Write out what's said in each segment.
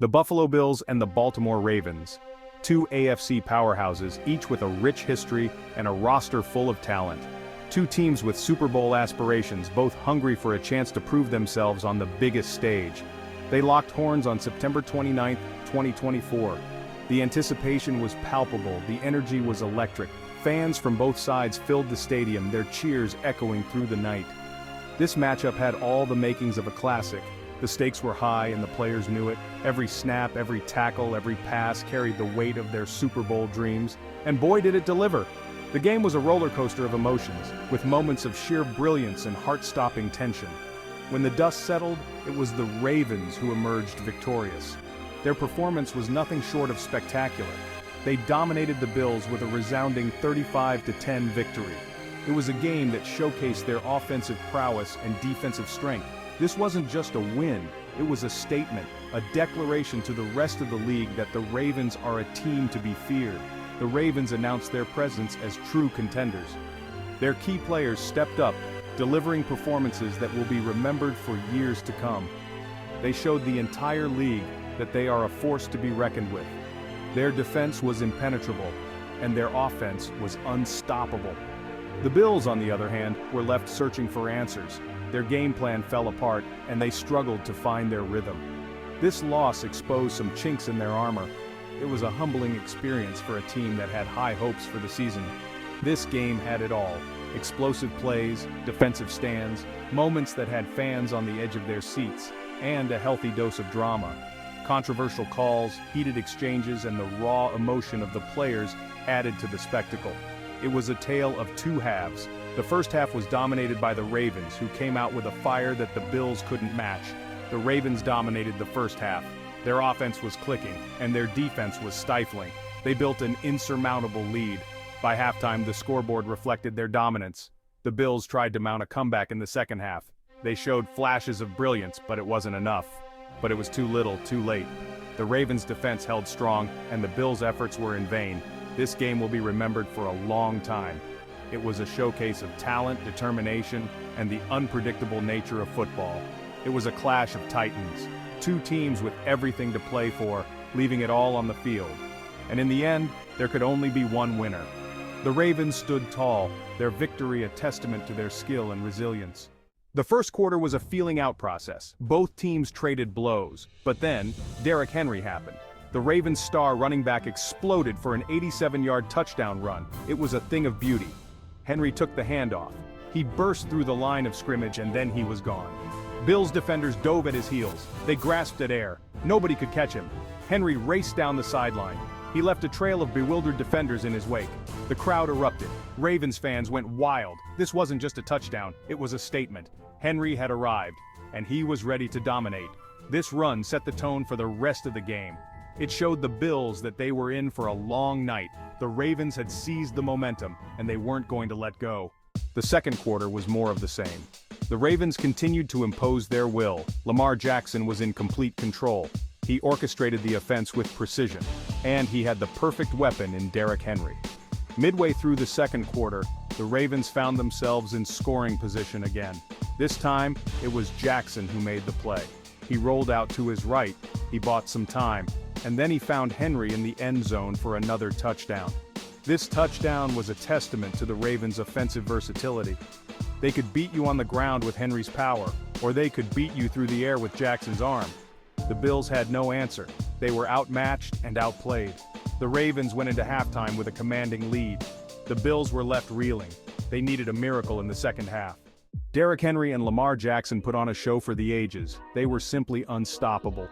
The Buffalo Bills and the Baltimore Ravens, two AFC powerhouses, each with a rich history and a roster full of talent. Two teams with Super Bowl aspirations, both hungry for a chance to prove themselves on the biggest stage. They locked horns on September 29, 2024. The anticipation was palpable, the energy was electric. Fans from both sides filled the stadium, their cheers echoing through the night. This matchup had all the makings of a classic. The stakes were high and the players knew it. Every snap, every tackle, every pass carried the weight of their Super Bowl dreams. And boy did it deliver! The game was a roller coaster of emotions, with moments of sheer brilliance and heart-stopping tension. When the dust settled, it was the Ravens who emerged victorious. Their performance was nothing short of spectacular. They dominated the Bills with a resounding 35-10 victory. It was a game that showcased their offensive prowess and defensive strength. This wasn't just a win, it was a statement, a declaration to the rest of the league that the Ravens are a team to be feared. The Ravens announced their presence as true contenders. Their key players stepped up, delivering performances that will be remembered for years to come. They showed the entire league that they are a force to be reckoned with. Their defense was impenetrable, and their offense was unstoppable. The Bills, on the other hand, were left searching for answers. Their game plan fell apart, and they struggled to find their rhythm. This loss exposed some chinks in their armor. It was a humbling experience for a team that had high hopes for the season. This game had it all: explosive plays, defensive stands, moments that had fans on the edge of their seats, and a healthy dose of drama. Controversial calls, heated exchanges, and the raw emotion of the players added to the spectacle. It was a tale of two halves. The first half was dominated by the Ravens, who came out with a fire that the Bills couldn't match. The Ravens dominated the first half. Their offense was clicking, and their defense was stifling. They built an insurmountable lead. By halftime, the scoreboard reflected their dominance. The Bills tried to mount a comeback in the second half. They showed flashes of brilliance, but it wasn't enough. But it was too little, too late. The Ravens' defense held strong, and the Bills' efforts were in vain. This game will be remembered for a long time. It was a showcase of talent, determination, and the unpredictable nature of football. It was a clash of titans, two teams with everything to play for, leaving it all on the field. And in the end, there could only be one winner. The Ravens stood tall, their victory a testament to their skill and resilience. The first quarter was a feeling-out process. Both teams traded blows, but then, Derrick Henry happened. The Ravens' star running back exploded for an 87-yard touchdown run. It was a thing of beauty. Henry took the handoff. He burst through the line of scrimmage and then he was gone. Bills defenders dove at his heels. They grasped at air. Nobody could catch him. Henry raced down the sideline. He left a trail of bewildered defenders in his wake. The crowd erupted. Ravens fans went wild. This wasn't just a touchdown, it was a statement. Henry had arrived, and he was ready to dominate. This run set the tone for the rest of the game. It showed the Bills that they were in for a long night. The Ravens had seized the momentum, and they weren't going to let go. The second quarter was more of the same. The Ravens continued to impose their will. Lamar Jackson was in complete control. He orchestrated the offense with precision, and he had the perfect weapon in Derrick Henry. Midway through the second quarter, the Ravens found themselves in scoring position again. This time, it was Jackson who made the play. He rolled out to his right, he bought some time, and then he found Henry in the end zone for another touchdown. This touchdown was a testament to the Ravens' offensive versatility. They could beat you on the ground with Henry's power, or they could beat you through the air with Jackson's arm. The Bills had no answer. They were outmatched and outplayed. The Ravens went into halftime with a commanding lead. The Bills were left reeling. They needed a miracle in the second half. Derrick Henry and Lamar Jackson put on a show for the ages. They were simply unstoppable.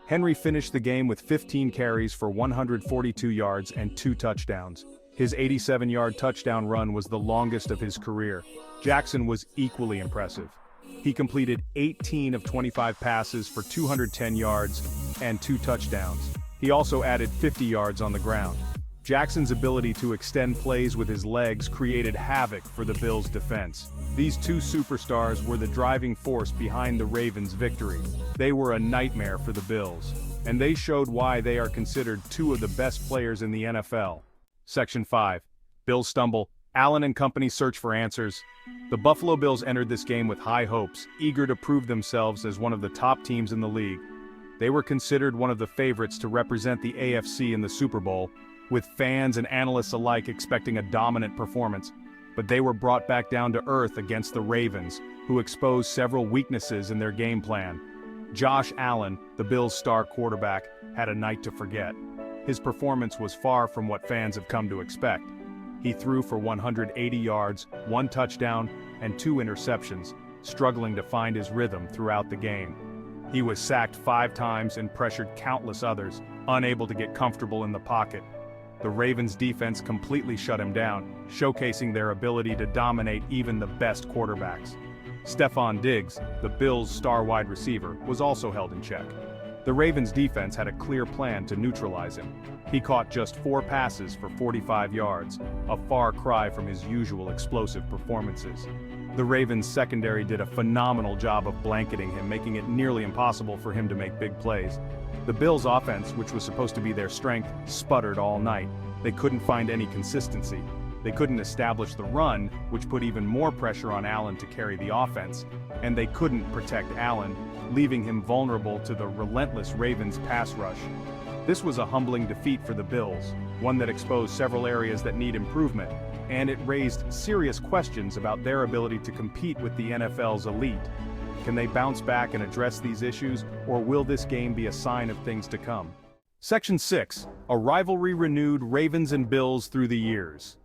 Henry finished the game with 15 carries for 142 yards and 2 touchdowns. His 87-yard touchdown run was the longest of his career. Jackson was equally impressive. He completed 18 of 25 passes for 210 yards and 2 touchdowns. He also added 50 yards on the ground. Jackson's ability to extend plays with his legs created havoc for the Bills' defense. These two superstars were the driving force behind the Ravens' victory. They were a nightmare for the Bills, and they showed why they are considered two of the best players in the NFL. Section 5. Bills stumble. Allen and company search for answers. The Buffalo Bills entered this game with high hopes, eager to prove themselves as one of the top teams in the league. They were considered one of the favorites to represent the AFC in the Super Bowl, with fans and analysts alike expecting a dominant performance. But they were brought back down to earth against the Ravens, who exposed several weaknesses in their game plan. Josh Allen, the Bills' star quarterback, had a night to forget. His performance was far from what fans have come to expect. He threw for 180 yards, 1 touchdown, and 2 interceptions, struggling to find his rhythm throughout the game. He was sacked 5 times and pressured countless others, unable to get comfortable in the pocket. The Ravens' defense completely shut him down, showcasing their ability to dominate even the best quarterbacks. Stefon Diggs, the Bills' star wide receiver, was also held in check. The Ravens' defense had a clear plan to neutralize him. He caught just 4 passes for 45 yards, a far cry from his usual explosive performances. The Ravens' secondary did a phenomenal job of blanketing him, making it nearly impossible for him to make big plays. The Bills' offense, which was supposed to be their strength, sputtered all night. They couldn't find any consistency. They couldn't establish the run, which put even more pressure on Allen to carry the offense, and they couldn't protect Allen, leaving him vulnerable to the relentless Ravens' pass rush. This was a humbling defeat for the Bills, one that exposed several areas that need improvement, and it raised serious questions about their ability to compete with the NFL's elite. Can they bounce back and address these issues, or will this game be a sign of things to come? Section 6. A rivalry renewed, Ravens and Bills through the years.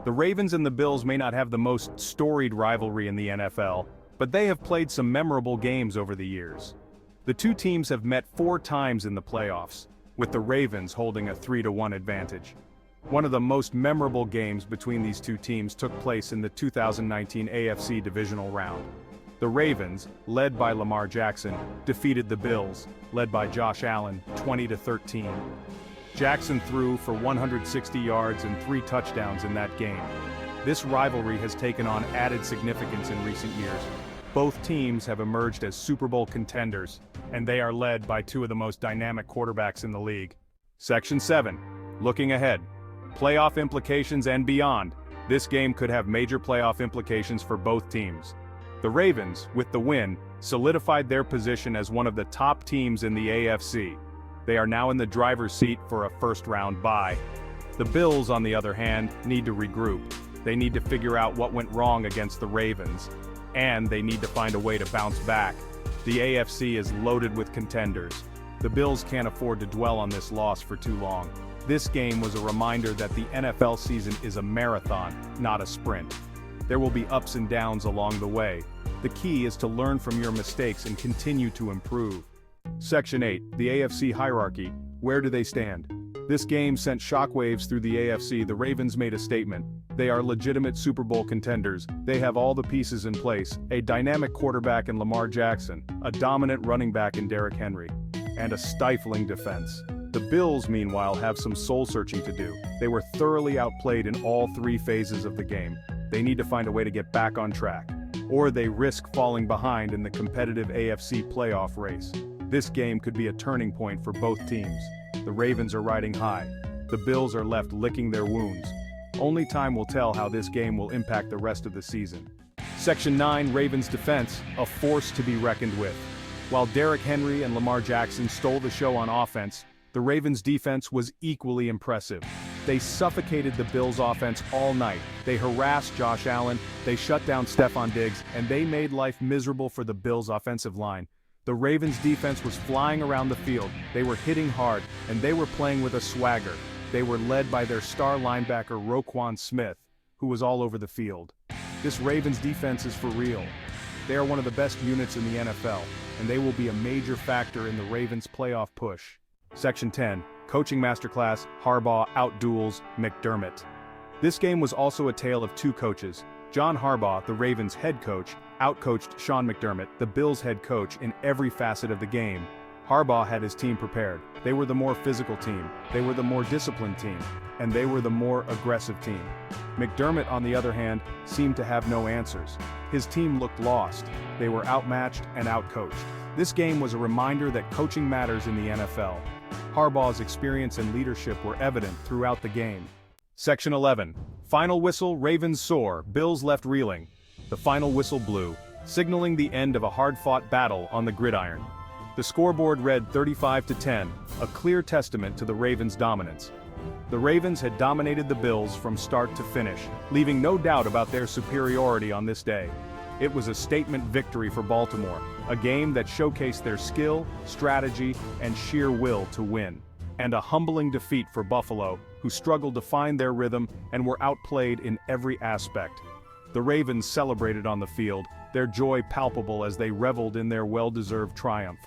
The Ravens and the Bills may not have the most storied rivalry in the NFL, but they have played some memorable games over the years. The two teams have met 4 times in the playoffs, with the Ravens holding a 3-1 advantage. One of the most memorable games between these two teams took place in the 2019 AFC divisional round. The Ravens, led by Lamar Jackson, defeated the Bills, led by Josh Allen, 20-13. Jackson threw for 160 yards and 3 touchdowns in that game. This rivalry has taken on added significance in recent years. Both teams have emerged as Super Bowl contenders, and they are led by 2 of the most dynamic quarterbacks in the league. Section 7. Looking ahead. Playoff implications and beyond. This game could have major playoff implications for both teams. The Ravens, with the win, solidified their position as one of the top teams in the AFC. They are now in the driver's seat for a first-round bye. The Bills, on the other hand, need to regroup. They need to figure out what went wrong against the Ravens, and they need to find a way to bounce back. The AFC is loaded with contenders. The Bills can't afford to dwell on this loss for too long. This game was a reminder that the NFL season is a marathon, not a sprint. There will be ups and downs along the way. The key is to learn from your mistakes and continue to improve. Section 8. The AFC hierarchy. Where do they stand? This game sent shockwaves through the AFC. The Ravens made a statement. They are legitimate Super Bowl contenders. They have all the pieces in place, a dynamic quarterback in Lamar Jackson, a dominant running back in Derrick Henry, and a stifling defense. The Bills, meanwhile, have some soul-searching to do. They were thoroughly outplayed in all 3 phases of the game. They need to find a way to get back on track, or they risk falling behind in the competitive AFC playoff race. This game could be a turning point for both teams. The Ravens are riding high. The Bills are left licking their wounds. Only time will tell how this game will impact the rest of the season. Section 9. Ravens defense, a force to be reckoned with. While Derrick Henry and Lamar Jackson stole the show on offense, the Ravens' defense was equally impressive. They suffocated the Bills' offense all night. They harassed Josh Allen, they shut down Stefon Diggs, and they made life miserable for the Bills' offensive line. The Ravens' defense was flying around the field, they were hitting hard, and they were playing with a swagger. They were led by their star linebacker Roquan Smith, who was all over the field. This Ravens defense is for real. They are one of the best units in the NFL, and they will be a major factor in the Ravens' playoff push. Section 10. Coaching Masterclass, Harbaugh outduels McDermott. This game was also a tale of 2 coaches. John Harbaugh, the Ravens' head coach, outcoached Sean McDermott, the Bills' head coach, in every facet of the game. Harbaugh had his team prepared. They were the more physical team, they were the more disciplined team, and they were the more aggressive team. McDermott, on the other hand, seemed to have no answers. His team looked lost. They were outmatched and outcoached. This game was a reminder that coaching matters in the NFL. Harbaugh's experience and leadership were evident throughout the game. Section 11. Final whistle, Ravens soar, Bills left reeling. The final whistle blew, signaling the end of a hard-fought battle on the gridiron. The scoreboard read 35-10, a clear testament to the Ravens' dominance. The Ravens had dominated the Bills from start to finish, leaving no doubt about their superiority on this day. It was a statement victory for Baltimore, a game that showcased their skill, strategy, and sheer will to win. And a humbling defeat for Buffalo, who struggled to find their rhythm and were outplayed in every aspect. The Ravens celebrated on the field, their joy palpable as they reveled in their well-deserved triumph.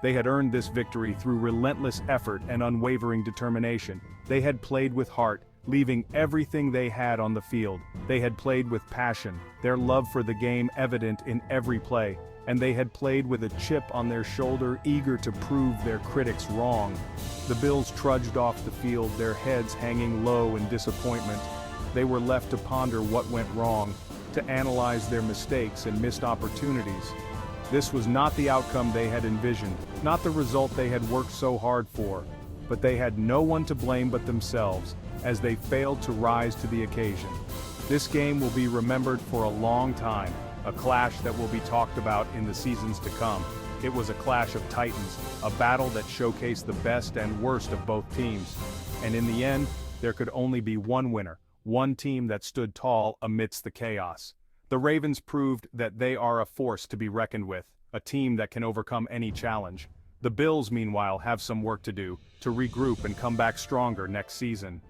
They had earned this victory through relentless effort and unwavering determination. They had played with heart, leaving everything they had on the field. They had played with passion, their love for the game evident in every play, and they had played with a chip on their shoulder, eager to prove their critics wrong. The Bills trudged off the field, their heads hanging low in disappointment. They were left to ponder what went wrong, to analyze their mistakes and missed opportunities. This was not the outcome they had envisioned, not the result they had worked so hard for, but they had no one to blame but themselves, as they failed to rise to the occasion. This game will be remembered for a long time, a clash that will be talked about in the seasons to come. It was a clash of titans, a battle that showcased the best and worst of both teams. And in the end, there could only be one winner, one team that stood tall amidst the chaos. The Ravens proved that they are a force to be reckoned with, a team that can overcome any challenge. The Bills, meanwhile, have some work to do, to regroup and come back stronger next season.